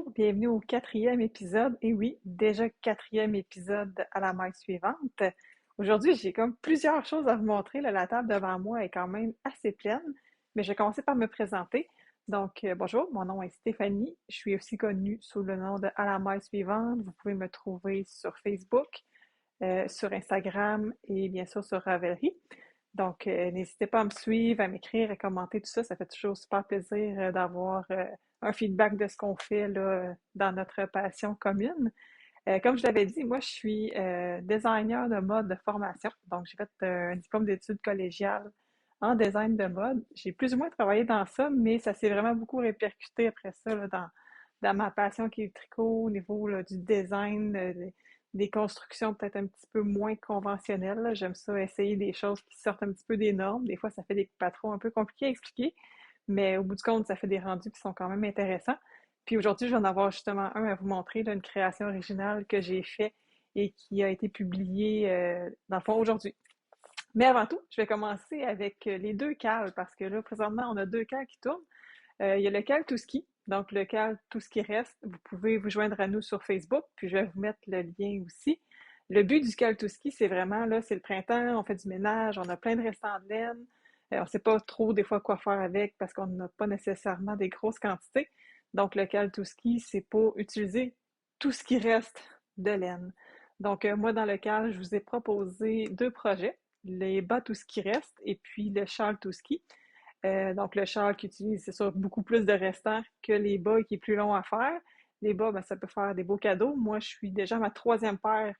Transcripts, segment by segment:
Bonjour, bienvenue au quatrième épisode. Et oui, déjà quatrième épisode à la maille suivante. Aujourd'hui, j'ai comme plusieurs choses à vous montrer. Là, la table devant moi est quand même assez pleine, mais je vais commencer par me présenter. Donc, bonjour, mon nom est Stéphanie. Je suis aussi connue sous le nom de À la maille suivante. Vous pouvez me trouver sur Facebook, sur Instagram et bien sûr sur Ravelry. Donc, n'hésitez pas à me suivre, à m'écrire, à commenter, tout ça. Ça fait toujours super plaisir d'avoir un feedback de ce qu'on fait là, dans notre passion commune. Comme je l'avais dit, moi, je suis designer de mode de formation. Donc, j'ai fait un diplôme d'études collégiales en design de mode. J'ai plus ou moins travaillé dans ça, mais ça s'est vraiment beaucoup répercuté après ça là, dans ma passion qui est le tricot, au niveau là, du design, des constructions peut-être un petit peu moins conventionnelles. Là. J'aime ça essayer des choses qui sortent un petit peu des normes. Des fois, ça fait des patrons un peu compliqués à expliquer, mais au bout du compte, ça fait des rendus qui sont quand même intéressants. Puis aujourd'hui, je vais en avoir justement un à vous montrer, là, une création originale que j'ai fait et qui a été publiée, dans le fond, aujourd'hui. Mais avant tout, je vais commencer avec les deux cales, parce que là, présentement, on a deux cales qui tournent. Il y a le cal Tout Ski, donc le cal Tout ce qui reste. Vous pouvez vous joindre à nous sur Facebook, puis je vais vous mettre le lien aussi. Le but du cal Tout Ski, c'est vraiment, là, c'est le printemps, on fait du ménage, on a plein de restants de laine. On ne sait pas trop des fois quoi faire avec parce qu'on n'a pas nécessairement des grosses quantités. Donc, le cal Tout Ski, c'est pour utiliser tout ce qui reste de laine. Donc, moi, dans le cal, je vous ai proposé deux projets, les bas Tout ce qui reste et puis le châle Tout Ski. Donc, le châle qui utilise, c'est sûr, beaucoup plus de restants que les bas qui est plus long à faire. Les bas, ben, ça peut faire des beaux cadeaux. Moi, je suis déjà à ma troisième paire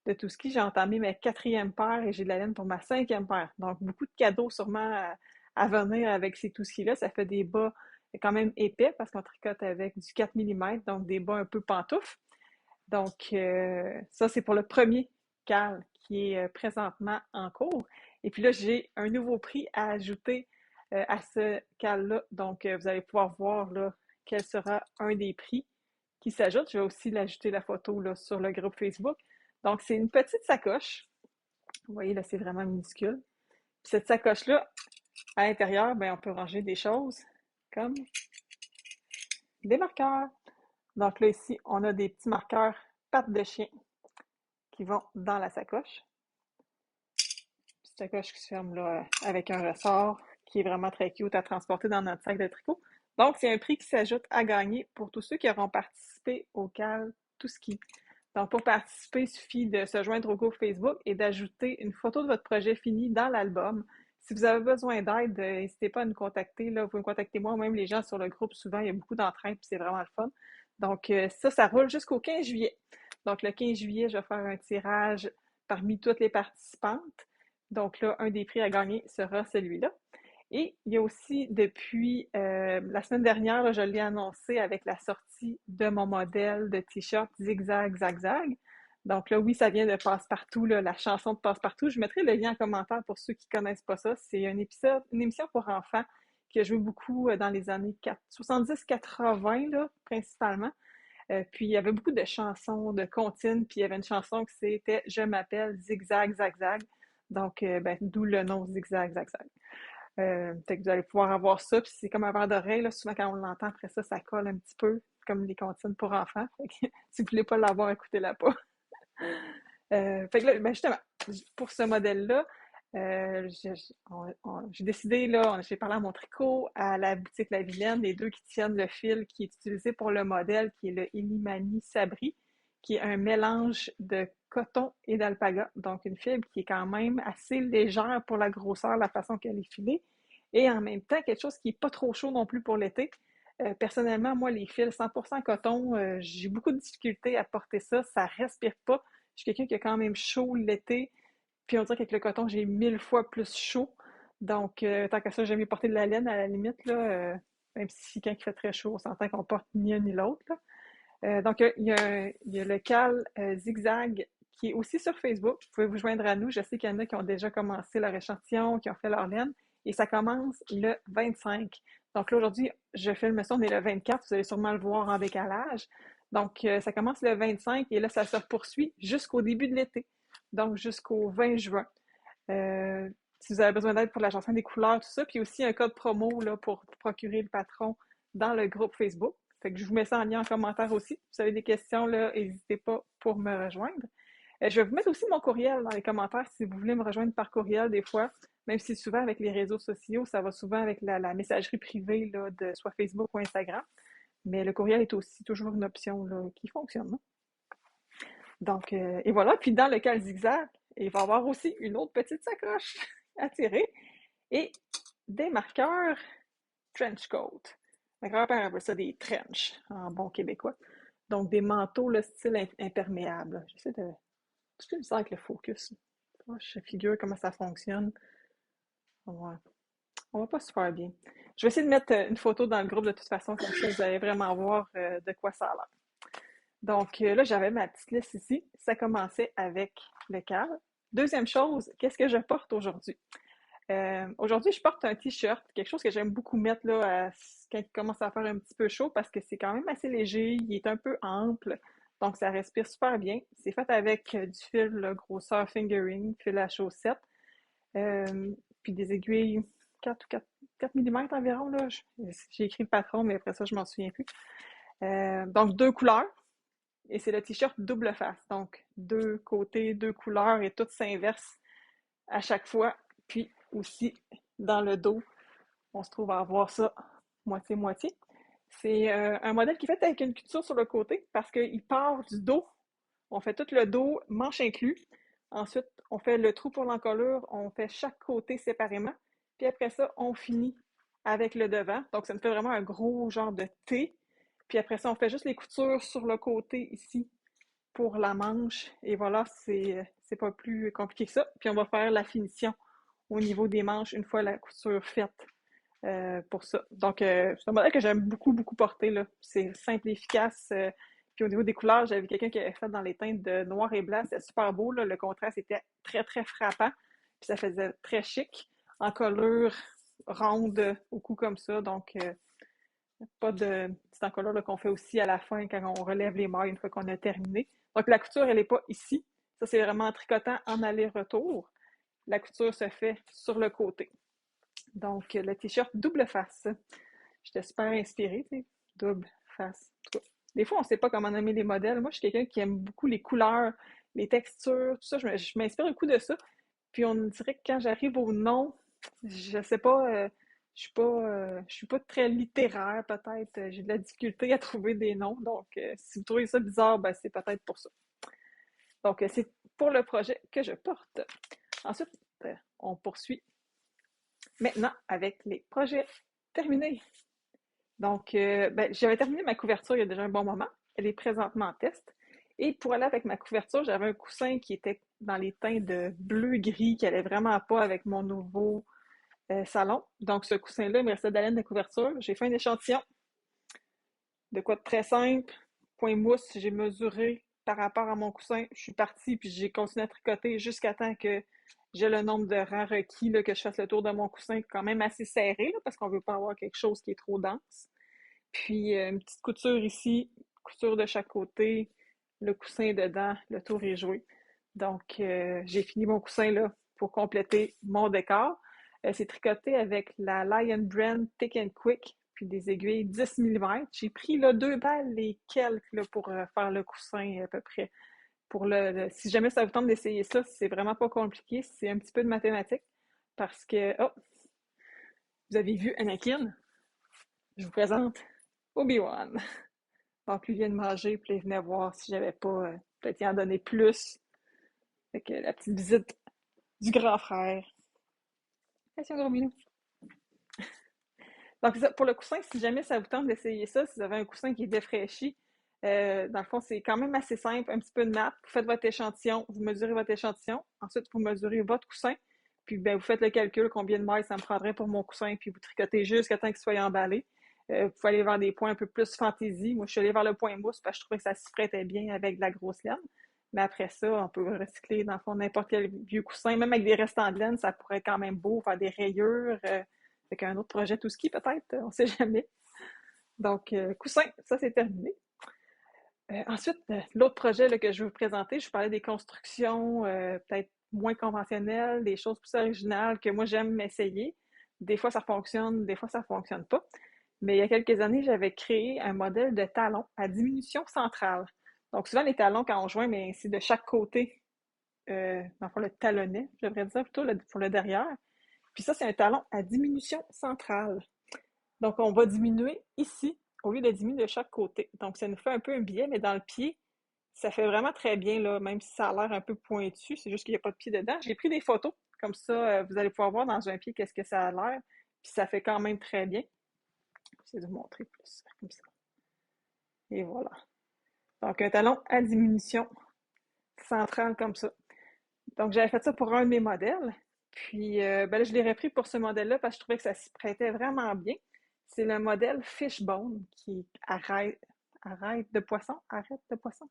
de tout ski. J'ai entamé ma quatrième paire et j'ai de la laine pour ma cinquième paire. Donc, beaucoup de cadeaux sûrement à venir avec ces tout skis-là. Ça fait des bas quand même épais parce qu'on tricote avec du 4 mm, donc des bas un peu pantoufles. Donc, ça, c'est pour le premier cal qui est présentement en cours. Et puis là, j'ai un nouveau prix à ajouter à ce cal-là. Donc, vous allez pouvoir voir là, quel sera un des prix qui s'ajoute. Je vais aussi l'ajouter la photo là, sur le groupe Facebook. Donc, c'est une petite sacoche. Vous voyez, là, c'est vraiment minuscule. Puis cette sacoche-là, à l'intérieur, ben, on peut ranger des choses comme des marqueurs. Donc là, ici, on a des petits marqueurs pattes de chien qui vont dans la sacoche. Petite sacoche qui se ferme là, avec un ressort qui est vraiment très cute à transporter dans notre sac de tricot. Donc, c'est un prix qui s'ajoute à gagner pour tous ceux qui auront participé au CAL Tout Ski. Donc, pour participer, il suffit de se joindre au groupe Facebook et d'ajouter une photo de votre projet fini dans l'album. Si vous avez besoin d'aide, n'hésitez pas à nous contacter. Là. Vous pouvez me contacter moi, même les gens sur le groupe. Souvent, il y a beaucoup d'entraide, puis c'est vraiment le fun. Donc, ça roule jusqu'au 15 juillet. Donc, le 15 juillet, je vais faire un tirage parmi toutes les participantes. Donc là, un des prix à gagner sera celui-là. Et il y a aussi, depuis la semaine dernière, là, je l'ai annoncé avec la sortie de mon modèle de t-shirt Zigzag Zagzag. Donc là, oui, ça vient de Passe-Partout, là, la chanson de Passe-Partout. Je mettrai le lien en commentaire pour ceux qui ne connaissent pas ça. C'est un épisode, une émission pour enfants qui a joué beaucoup dans les années 70-80, là, principalement. Puis il y avait beaucoup de chansons, de comptines, puis il y avait une chanson qui c'était Je m'appelle Zigzag Zagzag. Donc, ben, d'où le nom Zigzag Zagzag. Peut-être que vous allez pouvoir avoir ça, puis c'est comme un verre d'oreille, là, souvent quand on l'entend, après ça, ça colle un petit peu, comme les comptines pour enfants. Fait que, si vous voulez pas l'avoir, écoutez-la pas. Fait que là, ben justement, pour ce modèle-là, j'ai décidé, là, j'ai parlé à mon tricot, à la boutique La Vilaine, les deux qui tiennent le fil qui est utilisé pour le modèle, qui est le Illimani Sabri, qui est un mélange de coton et d'alpaga. Donc, une fibre qui est quand même assez légère pour la grosseur, la façon qu'elle est filée, et en même temps, quelque chose qui n'est pas trop chaud non plus pour l'été. Personnellement, moi, les fils 100% coton, j'ai beaucoup de difficultés à porter ça, ça respire pas. Je suis quelqu'un qui a quand même chaud l'été, puis on dirait qu'avec le coton, j'ai 1000 fois plus chaud. Donc, tant que ça, j'aime mieux porter de la laine à la limite, là, même si quand il fait très chaud, on s'entend qu'on porte ni un ni l'autre. Là. Donc, il y a le cal Zigzag qui est aussi sur Facebook. Vous pouvez vous joindre à nous. Je sais qu'il y en a qui ont déjà commencé leur échantillon, qui ont fait leur laine. Et ça commence le 25. Donc là, aujourd'hui, je filme ça, on est le 24. Vous allez sûrement le voir en décalage. Donc, ça commence le 25 et là, ça se poursuit jusqu'au début de l'été. Donc, jusqu'au 20 juin. Euh, si vous avez besoin d'aide pour la chanson des couleurs, tout ça. Puis aussi un code promo là, pour procurer le patron dans le groupe Facebook. Fait que je vous mets ça en lien en commentaire aussi. Si vous avez des questions, là, n'hésitez pas pour me rejoindre. Je vais vous mettre aussi mon courriel dans les commentaires si vous voulez me rejoindre par courriel des fois, même si souvent avec les réseaux sociaux, ça va souvent avec la messagerie privée là, de soit Facebook ou Instagram. Mais le courriel est aussi toujours une option là, qui fonctionne. Hein? Donc, et voilà. Puis dans le cal zigzag, il va y avoir aussi une autre petite sacoche à tirer et des marqueurs trench coat. Ma grand-père appelle ça des trench en bon québécois. Donc, des manteaux, le style imperméable. J'essaie de... Tout ça avec le focus. Je figure comment ça fonctionne. Ouais. On va pas super bien. Je vais essayer de mettre une photo dans le groupe de toute façon, comme ça vous allez vraiment voir de quoi ça a l'air. Donc là, j'avais ma petite liste ici. Ça commençait avec le cal. Deuxième chose, qu'est-ce que je porte aujourd'hui? Aujourd'hui, je porte un t-shirt, quelque chose que j'aime beaucoup mettre là, quand il commence à faire un petit peu chaud parce que c'est quand même assez léger, il est un peu ample, donc ça respire super bien. C'est fait avec du fil là, grosseur fingering, fil à chaussette, puis des aiguilles 4 ou 4 mm environ. Là. J'ai écrit le patron, mais après ça, je m'en souviens plus. Donc, deux couleurs, et c'est le t-shirt double face, donc deux côtés, deux couleurs, et tout s'inverse à chaque fois. Puis aussi, dans le dos, on se trouve à avoir ça moitié-moitié. C'est un modèle qui est fait avec une couture sur le côté parce qu'il part du dos. On fait tout le dos, manche inclus. Ensuite, on fait le trou pour l'encolure. On fait chaque côté séparément. Puis après ça, on finit avec le devant. Donc, ça me fait vraiment un gros genre de T. Puis après ça, on fait juste les coutures sur le côté ici pour la manche. Et voilà, c'est pas plus compliqué que ça. Puis on va faire la finition au niveau des manches une fois la couture faite pour ça. Donc, c'est un modèle que j'aime beaucoup, beaucoup porter. Là. C'est simple et efficace. Puis au niveau des couleurs, j'avais quelqu'un qui avait fait dans les teintes de noir et blanc. C'était super beau. Là. Le contraste était très, très frappant. Puis ça faisait très chic. En colure ronde au cou comme ça. Donc, pas de petite encolure qu'on fait aussi à la fin quand on relève les mailles une fois qu'on a terminé. Donc, la couture, elle n'est pas ici. Ça, c'est vraiment en tricotant en aller-retour. La couture se fait sur le côté. Donc, le t-shirt double face. J'étais super inspirée, tu sais. Double face. Des fois, on ne sait pas comment nommer les modèles. Moi, je suis quelqu'un qui aime beaucoup les couleurs, les textures, tout ça. Je m'inspire un coup de ça. Puis, on dirait que quand j'arrive au nom, je sais pas, je suis pas très littéraire, peut-être. J'ai de la difficulté à trouver des noms. Donc, si vous trouvez ça bizarre, ben, c'est peut-être pour ça. Donc, c'est pour le projet que je porte. Ensuite, on poursuit maintenant avec les projets terminés. Donc, j'avais terminé ma couverture il y a déjà un bon moment. Elle est présentement en test. Et pour aller avec ma couverture, j'avais un coussin qui était dans les teints de bleu-gris qui allait vraiment pas avec mon nouveau salon. Donc, ce coussin-là, il me restait de la laine de couverture. J'ai fait un échantillon de quoi de très simple. Point mousse, j'ai mesuré par rapport à mon coussin. Je suis partie puis j'ai continué à tricoter jusqu'à temps que j'ai le nombre de rangs requis, là, que je fasse le tour de mon coussin quand même assez serré, là, parce qu'on ne veut pas avoir quelque chose qui est trop dense. Puis une petite couture ici, couture de chaque côté, le coussin dedans, le tour est joué. Donc, j'ai fini mon coussin là pour compléter mon décor. C'est tricoté avec la Lion Brand Thick and Quick, puis des aiguilles 10 mm. J'ai pris là 2 balles et quelques là, pour faire le coussin à peu près. Pour si jamais ça vous tente d'essayer ça, c'est vraiment pas compliqué. C'est un petit peu de mathématiques parce que, oh, vous avez vu Anakin? Je vous présente Obi-Wan. Donc, lui vient de manger, puis il venait voir si j'avais pas peut-être y en donner plus. Fait que la petite visite du grand frère. Merci, un gros minou. Donc, pour le coussin, si jamais ça vous tente d'essayer ça, si vous avez un coussin qui est défraîchi, dans le fond, c'est quand même assez simple, un petit peu de nappe. Vous faites votre échantillon, vous mesurez votre échantillon. Ensuite, vous mesurez votre coussin. Puis, ben, vous faites le calcul, combien de mailles ça me prendrait pour mon coussin, puis vous tricotez jusqu'à temps qu'il soit emballé. Vous pouvez aller vers des points un peu plus fantaisie. Moi, je suis allée vers le point mousse parce que je trouvais que ça s'y prêtait bien avec de la grosse laine. Mais après ça, on peut recycler, dans le fond, n'importe quel vieux coussin. Même avec des restants de laine, ça pourrait être quand même beau, faire des rayures. Fait qu'un autre projet tout ski, peut-être, on ne sait jamais. Donc, coussin, ça c'est terminé. Ensuite, l'autre projet là, que je veux vous présenter, je vous parlais des constructions peut-être moins conventionnelles, des choses plus originales que moi j'aime m'essayer. Des fois ça fonctionne, des fois ça fonctionne pas. Mais il y a quelques années, j'avais créé un modèle de talon à diminution centrale. Donc souvent, les talons, quand on joint, mais c'est de chaque côté, dans le fond, le talonnet, je devrais dire plutôt pour le derrière. Puis ça, c'est un talon à diminution centrale. Donc, on va diminuer ici au lieu de diminuer de chaque côté. Donc, ça nous fait un peu un biais, mais dans le pied, ça fait vraiment très bien, là, même si ça a l'air un peu pointu, c'est juste qu'il n'y a pas de pied dedans. J'ai pris des photos, comme ça, vous allez pouvoir voir dans un pied qu'est-ce que ça a l'air, puis ça fait quand même très bien. J'essaie de vous montrer plus, comme ça. Et voilà. Donc, un talon à diminution centrale comme ça. Donc, j'avais fait ça pour un de mes modèles. Puis, ben là, je l'ai repris pour ce modèle-là parce que je trouvais que ça s'y prêtait vraiment bien. C'est le modèle Fishbone qui arrête de poisson. Arrête de poisson.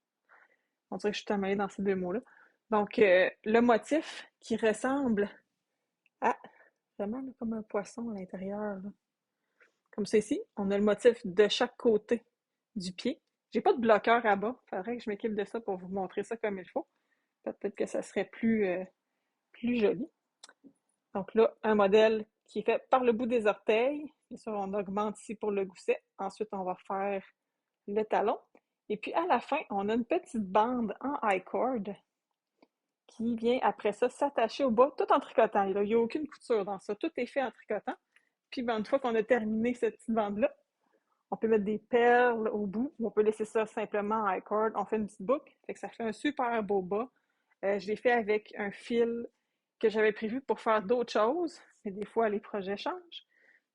On dirait que je suis emmêlée dans ces deux mots-là. Donc, le motif qui ressemble à vraiment là, comme un poisson à l'intérieur. Là. Comme ça ici, on a le motif de chaque côté du pied. J'ai pas de bloqueur à bas. Il faudrait que je m'équipe de ça pour vous montrer ça comme il faut. Peut-être que ça serait plus joli. Donc là, un modèle qui est fait par le bout des orteils. Bien sûr, on augmente ici pour le gousset. Ensuite, on va faire le talon. Et puis à la fin, on a une petite bande en I-cord qui vient après ça s'attacher au bas, tout en tricotant. Il n'y a aucune couture dans ça. Tout est fait en tricotant. Puis ben, une fois qu'on a terminé cette petite bande-là, on peut mettre des perles au bout. On peut laisser ça simplement en I-cord. On fait une petite boucle. Fait que ça fait un super beau bas. Je l'ai fait avec un fil que j'avais prévu pour faire d'autres choses, mais des fois, les projets changent.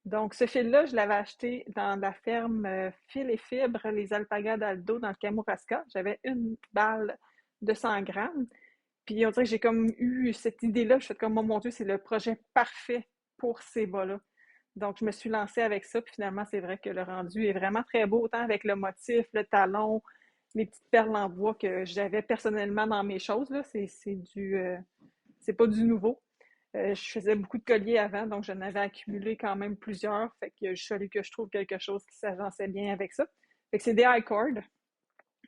Donc, ce fil-là, je l'avais acheté dans la ferme Fil et Fibres, les alpagas d'Aldo, dans le Kamouraska. J'avais une balle de 100 grammes. Puis, on dirait que j'ai comme eu cette idée-là. Je suis comme, oh mon Dieu, c'est le projet parfait pour ces bas-là. Donc, je me suis lancée avec ça. Puis, finalement, c'est vrai que le rendu est vraiment très beau, autant avec le motif, le talon, les petites perles en bois que j'avais personnellement dans mes choses. Là. C'est pas du nouveau. Je faisais beaucoup de colliers avant, donc j'en avais accumulé quand même plusieurs. Fait que je fallu que je trouve quelque chose qui s'agençait bien avec ça. Fait que c'est des high cords,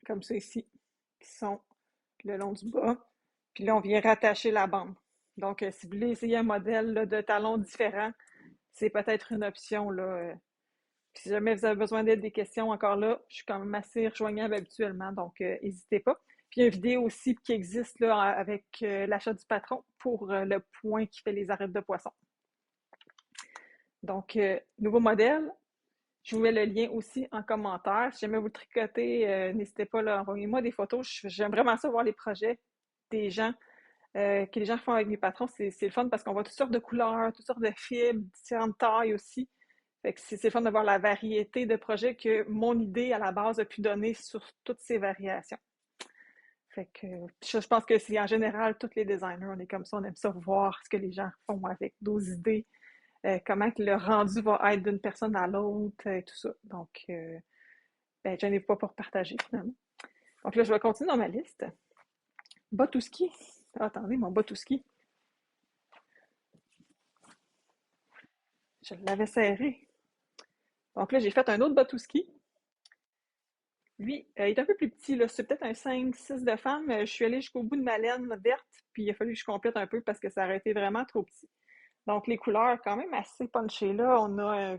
comme ça ici, qui sont le long du bas. Puis là, on vient rattacher la bande. Donc, si vous voulez essayer un modèle là, de talons différent, c'est peut-être une option. Là. Si jamais vous avez besoin d'aide, des questions, encore là, je suis quand même assez rejoignable habituellement, donc n'hésitez pas. Puis il y a une vidéo aussi qui existe là, avec l'achat du patron pour le point qui fait les arêtes de poisson. Donc, nouveau modèle. Je vous mets le lien aussi en commentaire. Si jamais vous le tricotez, n'hésitez pas, là, envoyez-moi des photos. J'aime vraiment ça voir les projets des gens, que les gens font avec mes patrons. C'est le fun parce qu'on voit toutes sortes de couleurs, toutes sortes de fibres, différentes tailles aussi. Fait que c'est le fun de voir la variété de projets que mon idée à la base a pu donner sur toutes ces variations. Fait que je pense que c'est en général, tous les designers, on est comme ça, on aime ça voir ce que les gens font avec nos idées, comment que le rendu va être d'une personne à l'autre, et tout ça. Donc, ben, j'en ai pas pour partager finalement. Donc là, je vais continuer dans ma liste. Botouski. Ah, attendez, mon Botouski. Je l'avais serré. Donc là, j'ai fait un autre Botouski. Lui, il est un peu plus petit, là. C'est peut-être un 5-6 de femme. Je suis allée jusqu'au bout de ma laine verte, puis il a fallu que je complète un peu parce que ça aurait été vraiment trop petit. Donc, les couleurs, quand même assez punchées, là. On a un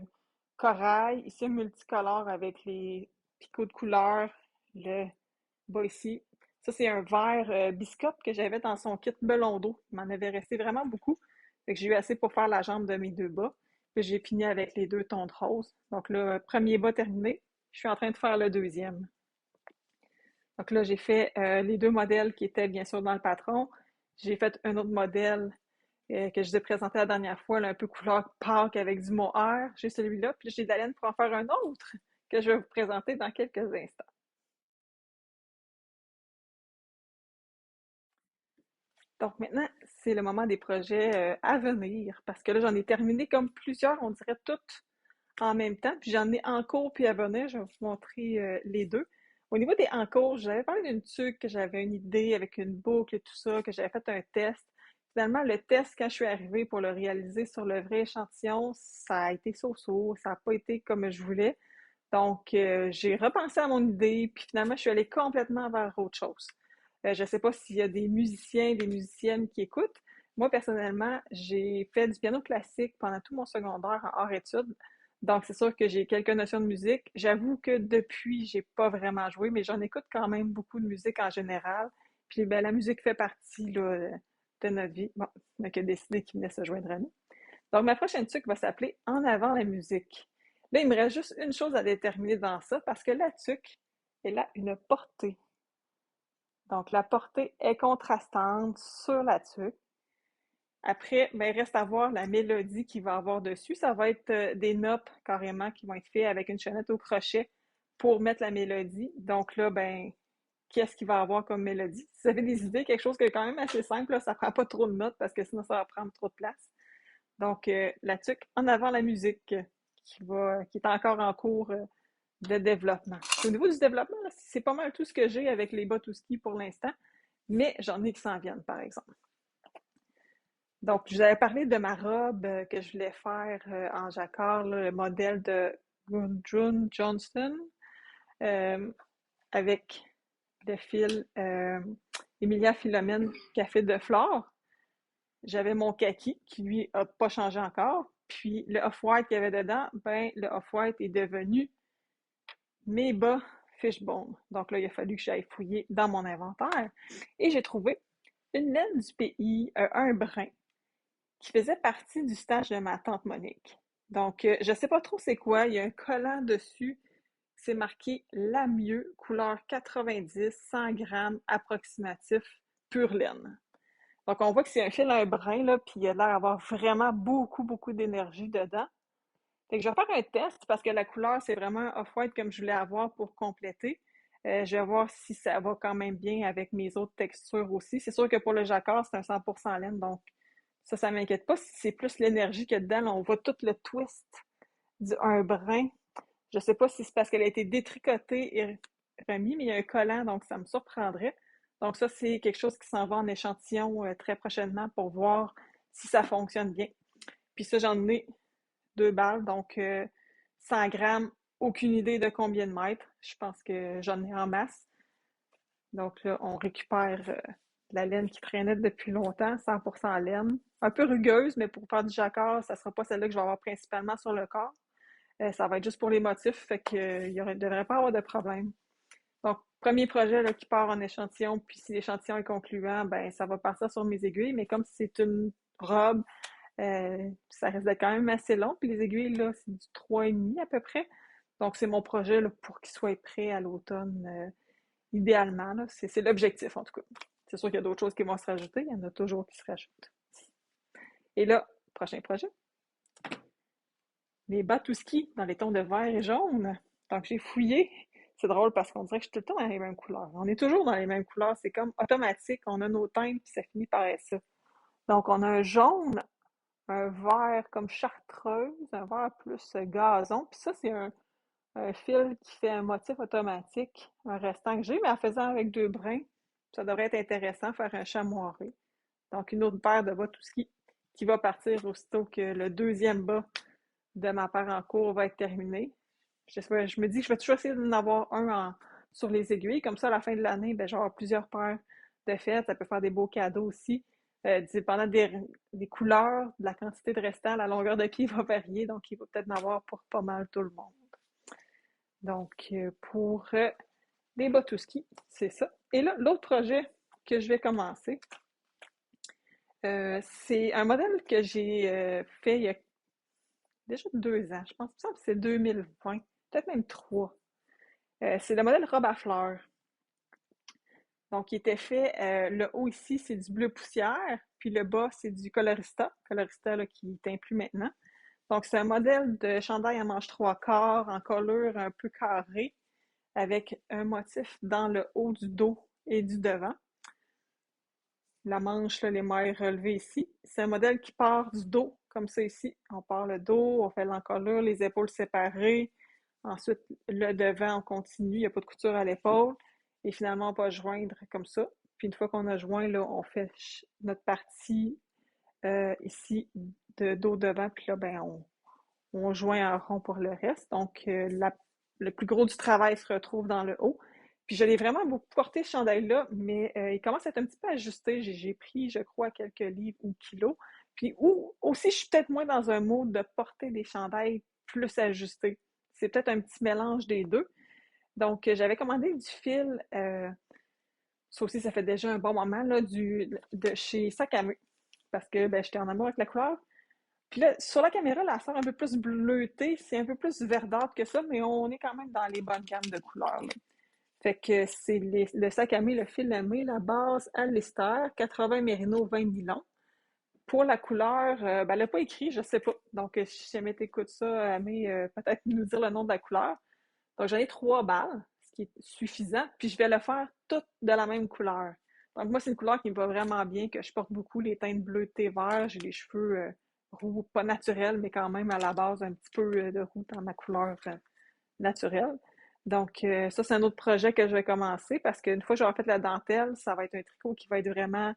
corail, ici un multicolore avec les picots de couleurs, le bas ici. Ça, c'est un vert biscotte que j'avais dans son kit melon d'eau. Il m'en avait resté vraiment beaucoup. Fait que j'ai eu assez pour faire la jambe de mes deux bas. Puis j'ai fini avec les deux tons de rose. Donc, le premier bas terminé. Je suis en train de faire le deuxième. Donc là, j'ai fait les deux modèles qui étaient bien sûr dans le patron. J'ai fait un autre modèle que je vous ai présenté la dernière fois, là, un peu couleur pâque avec du mohair. J'ai celui-là, puis j'ai de la laine pour en faire un autre que je vais vous présenter dans quelques instants. Donc maintenant, c'est le moment des projets à venir, parce que là, j'en ai terminé comme plusieurs, on dirait toutes en même temps, puis j'en ai en cours puis à venir, je vais vous montrer les deux. Au niveau des en cours, j'avais parlé d'une tuque que j'avais une idée avec une boucle et tout ça, que j'avais fait un test. Finalement, le test, quand je suis arrivée pour le réaliser sur le vrai échantillon, ça a été so-so, ça n'a pas été comme je voulais. Donc, j'ai repensé à mon idée, puis finalement, je suis allée complètement vers autre chose. Je ne sais pas s'il y a des musiciens, des musiciennes qui écoutent. Moi, personnellement, j'ai fait du piano classique pendant tout mon secondaire en hors études. Donc, c'est sûr que j'ai quelques notions de musique. J'avoue que depuis, j'ai pas vraiment joué, mais j'en écoute quand même beaucoup de musique en général. Puis, ben, la musique fait partie là, de notre vie. Bon, on n'a que décidé qu'il venait se joindre à nous. Donc, ma prochaine tuque va s'appeler En avant la musique. Là, il me reste juste une chose à déterminer dans ça, parce que la tuque, elle a une portée. Donc, la portée est contrastante sur la tuque. Après, ben, il reste à voir la mélodie qu'il va avoir dessus. Ça va être des notes carrément qui vont être faites avec une chaînette au crochet pour mettre la mélodie. Donc là, ben, qu'est-ce qu'il va avoir comme mélodie? Si vous avez des idées, quelque chose qui est quand même assez simple, là, ça prend pas trop de notes parce que sinon ça va prendre trop de place. Donc, la tuque en avant la musique qui est encore en cours de développement. Au niveau du développement, c'est pas mal tout ce que j'ai avec les bottes au ski pour l'instant, mais j'en ai qui s'en viennent, par exemple. Donc, je vous avais parlé de ma robe que je voulais faire en jacquard, là, le modèle de Gudrun Johnston, euh, avec le fil Emilia Philomène Café de Flore. J'avais mon kaki qui, lui, a pas changé encore. Puis le off-white qu'il y avait dedans, ben, le off-white est devenu mes bas Fishbone. Donc là, il a fallu que j'aille fouiller dans mon inventaire. Et j'ai trouvé une laine du pays, un brin, qui faisait partie du stage de ma tante Monique. Donc, je ne sais pas trop c'est quoi. Il y a un collant dessus. C'est marqué la mieux, couleur 90, 100 grammes, approximatif, pure laine. Donc, on voit que c'est un fil un brin, là, puis il a l'air d'avoir vraiment beaucoup, beaucoup d'énergie dedans. Fait que je vais faire un test parce que la couleur, c'est vraiment un off-white comme je voulais avoir pour compléter. Je vais voir si ça va quand même bien avec mes autres textures aussi. C'est sûr que pour le jacquard, c'est un 100% laine, donc ça m'inquiète pas. Si c'est plus l'énergie qu'il y a dedans, là, on voit tout le twist du un brin. Je sais pas si c'est parce qu'elle a été détricotée et remis, mais il y a un collant, donc ça me surprendrait. Donc ça, c'est quelque chose qui s'en va en échantillon très prochainement pour voir si ça fonctionne bien. Puis ça, j'en ai 2 balles, donc 100 grammes, aucune idée de combien de mètres. Je pense que j'en ai en masse. Donc là, on récupère la laine qui traînait depuis longtemps, 100% laine. Un peu rugueuse, mais pour faire du jacquard, ça ne sera pas celle-là que je vais avoir principalement sur le corps. Ça va être juste pour les motifs, fait qu'il ne devrait pas avoir de problème. Donc, premier projet là, qui part en échantillon, puis si l'échantillon est concluant, ben ça va partir sur mes aiguilles, mais comme c'est une robe, ça risque d'être quand même assez long, puis les aiguilles, là, c'est du 3,5 à peu près. Donc, c'est mon projet là, pour qu'il soit prêt à l'automne, idéalement. Là. C'est l'objectif, en tout cas. C'est sûr qu'il y a d'autres choses qui vont se rajouter, il y en a toujours qui se rajoutent. Et là, prochain projet, les batouskis dans les tons de vert et jaune. Donc, j'ai fouillé. C'est drôle parce qu'on dirait que je suis tout le temps dans les mêmes couleurs. On est toujours dans les mêmes couleurs. C'est comme automatique. On a nos teintes, puis ça finit par être ça. Donc, on a un jaune, un vert comme chartreuse, un vert plus gazon. Puis ça, c'est un fil qui fait un motif automatique, un restant que j'ai, mais en faisant avec 2 brins, ça devrait être intéressant, faire un chamoiré. Donc, une autre paire de bas tout ski qui va partir aussitôt que le deuxième bas de ma paire en cours va être terminé. Je me dis que je vais toujours essayer d'en avoir sur les aiguilles. Comme ça, à la fin de l'année, ben, je vais avoir plusieurs paires de fêtes. Ça peut faire des beaux cadeaux aussi. Dépendant des couleurs, de la quantité de restant, la longueur de pied va varier. Donc, il va peut-être en avoir pour pas mal tout le monde. Donc, pour les Batuski, c'est ça. Et là, l'autre projet que je vais commencer, c'est un modèle que j'ai fait il y a déjà 2 ans. Je pense que c'est 2020, peut-être même 3. C'est le modèle robe à fleurs. Donc, il était fait, le haut ici, c'est du bleu poussière, puis le bas, c'est du Colorista là, qui teint plus maintenant. Donc, c'est un modèle de chandail à manches 3/4 en colure un peu carrée, avec un motif dans le haut du dos et du devant. La manche, là, les mailles relevées ici. C'est un modèle qui part du dos, comme ça ici. On part le dos, on fait l'encolure, les épaules séparées. Ensuite, le devant, on continue, il n'y a pas de couture à l'épaule. Et finalement, on va joindre comme ça. Puis une fois qu'on a joint, là, on fait notre partie ici de dos devant. Puis là, ben, on joint en rond pour le reste. Donc, le plus gros du travail se retrouve dans le haut. Puis je l'ai vraiment beaucoup porté ce chandail-là, mais il commence à être un petit peu ajusté. J'ai pris, je crois, quelques livres ou kilos. Puis aussi, je suis peut-être moins dans un mode de porter des chandails plus ajusté. C'est peut-être un petit mélange des deux. Donc, j'avais commandé du fil, ça aussi, ça fait déjà un bon moment, là, de chez Sakamé, parce que ben, j'étais en amour avec la couleur. Puis là, sur la caméra, là, elle sort un peu plus bleutée, c'est un peu plus verdâtre que ça, mais on est quand même dans les bonnes gammes de couleurs, là. Fait que c'est le sac à main, le fil lamé, la base Alistair, 80 mérino, 20 nylon. Pour la couleur, ben, elle n'a pas écrit, je sais pas. Donc, si jamais t'écoutes ça, Amé, peut-être nous dire le nom de la couleur. Donc, j'en ai 3 balles, ce qui est suffisant. Puis, je vais le faire toutes de la même couleur. Donc, moi, c'est une couleur qui me va vraiment bien, que je porte beaucoup les teintes bleu, thé, vert. J'ai les cheveux roux, pas naturels, mais quand même à la base un petit peu de roux dans ma couleur naturelle. Donc, ça, c'est un autre projet que je vais commencer parce qu'une fois que j'aurai fait la dentelle, ça va être un tricot qui va être vraiment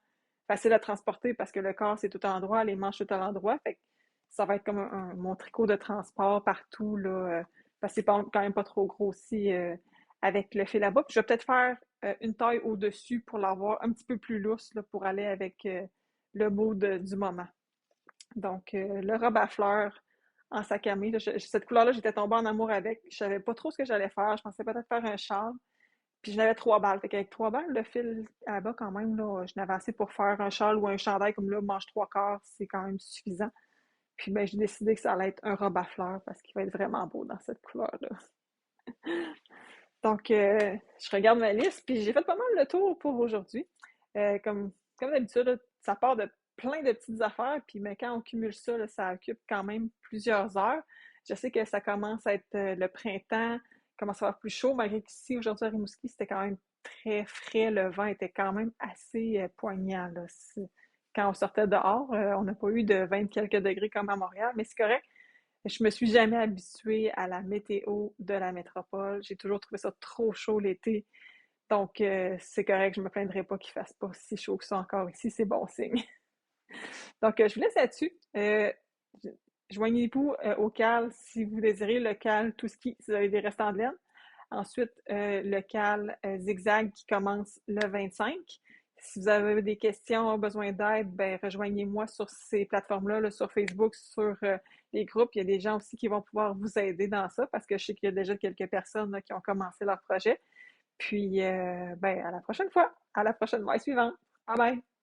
facile à transporter parce que le corps, c'est tout endroit, les manches tout à l'endroit. Fait que ça va être comme mon tricot de transport partout, là, parce que c'est quand même pas trop gros aussi avec le fil à bas. Puis je vais peut-être faire une taille au-dessus pour l'avoir un petit peu plus lousse là, pour aller avec le mot du moment. Donc, le robe à fleurs en sac à main, là, cette couleur-là, j'étais tombée en amour avec. Je savais pas trop ce que j'allais faire. Je pensais peut-être faire un châle. Puis j'en avais 3 balles. Fait qu'avec 3 balles, le fil à bas, quand même, là, j'en avais assez pour faire un châle ou un chandail comme là, manche 3/4, c'est quand même suffisant. Puis ben, j'ai décidé que ça allait être un robe à fleurs parce qu'il va être vraiment beau dans cette couleur-là. Donc, je regarde ma liste, puis j'ai fait pas mal le tour pour aujourd'hui. Comme d'habitude, là, ça part de plein de petites affaires, puis mais quand on cumule ça, là, ça occupe quand même plusieurs heures. Je sais que ça commence à être le printemps, commence à avoir plus chaud, malgré qu'ici, aujourd'hui, à Rimouski, c'était quand même très frais. Le vent était quand même assez poignant, là. Quand on sortait dehors, on n'a pas eu de 20 quelques degrés comme à Montréal, mais c'est correct. Je me suis jamais habituée à la météo de la métropole. J'ai toujours trouvé ça trop chaud l'été. Donc, c'est correct, je me plaindrai pas qu'il fasse pas si chaud que ça encore ici, c'est bon signe. Donc, je vous laisse là-dessus. Joignez-vous au cal si vous désirez le cal tout ski, si vous avez des restants de laine. Ensuite, le cal zigzag qui commence le 25. Si vous avez des questions, besoin d'aide, ben, rejoignez-moi sur ces plateformes-là, là, sur Facebook, sur les groupes. Il y a des gens aussi qui vont pouvoir vous aider dans ça parce que je sais qu'il y a déjà quelques personnes là, qui ont commencé leur projet. Puis, ben, à la prochaine fois, à la prochaine mois suivante. Bye bye!